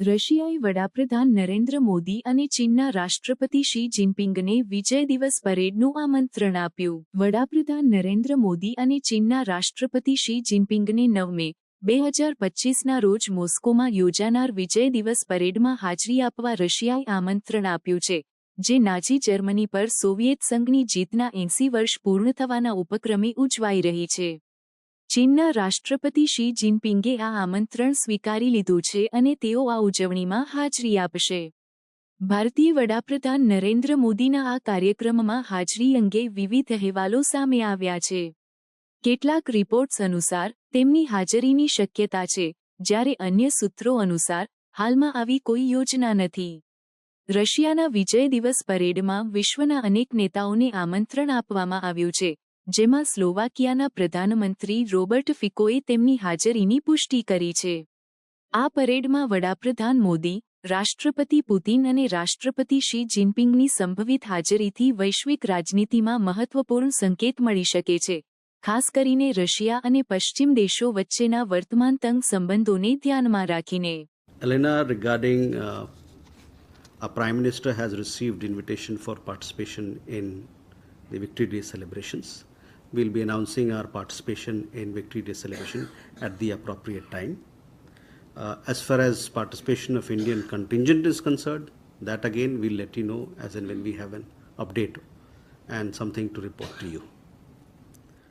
રશિયાએ વડાપ્રધાન નરેન્દ્ર મોદી અને ચીનના રાષ્ટ્રપતિ શી જિનપિંગને વિજય દિવસ પરેડનું આમંત્રણ આપ્યું. વડાપ્રધાન નરેન્દ્ર મોદી અને ચીનના રાષ્ટ્રપતિ શી જિનપિંગને 9 મે 2025ના રોજ મોસ્કોમાં યોજાનાર વિજય દિવસ પરેડમાં હાજરી આપવા રશિયાએ આમંત્રણ આપ્યું છે, જે નાઝી જર્મની પર સોવિયેત સંઘની જીતના 80 વર્ષ પૂર્ણ થવાના ઉપક્રમે ઉજવાઈ રહી છે. ચીનના રાષ્ટ્રપતિ શી જિનપિંગે આ આમંત્રણ સ્વીકારી લીધું છે અને તેઓ આ ઉજવણીમાં હાજરી આપશે. ભારતીય વડાપ્રધાન નરેન્દ્ર મોદીના આ કાર્યક્રમમાં હાજરી અંગે વિવિધ અહેવાલો સામે આવ્યા છે. કેટલાક રિપોર્ટ્સ અનુસાર તેમની હાજરીની શક્યતા છે, જ્યારે અન્ય સૂત્રો અનુસાર હાલમાં આવી કોઈ યોજના નથી. રશિયાના વિજય દિવસ પરેડમાં વિશ્વના અનેક નેતાઓને આમંત્રણ આપવામાં આવ્યું છે, જેમાં સ્લોવાકિયાના પ્રધાનમંત્રી રોબર્ટ ફિકોએ તેમની હાજરીની પુષ્ટિ કરી છે. આ પરેડમાં વડાપ્રધાન મોદી, રાષ્ટ્રપતિ પુતિન અને રાષ્ટ્રપતિ શી જિનપિંગની સંભવિત હાજરીથી વૈશ્વિક રાજનીતિમાં મહત્વપૂર્ણ સંકેત મળી શકે છે, ખાસ કરીને રશિયા અને પશ્ચિમ દેશો વચ્ચેના વર્તમાન તંગ સંબંધોને ધ્યાનમાં રાખીને. Elena, regarding our Prime Minister has received invitation for participation in the Victory Day celebrations. We'll be announcing our participation in Victory Day celebration at the appropriate time. As far as participation of Indian contingent is concerned, that again we'll let you know as and when we have an update and something to report to you.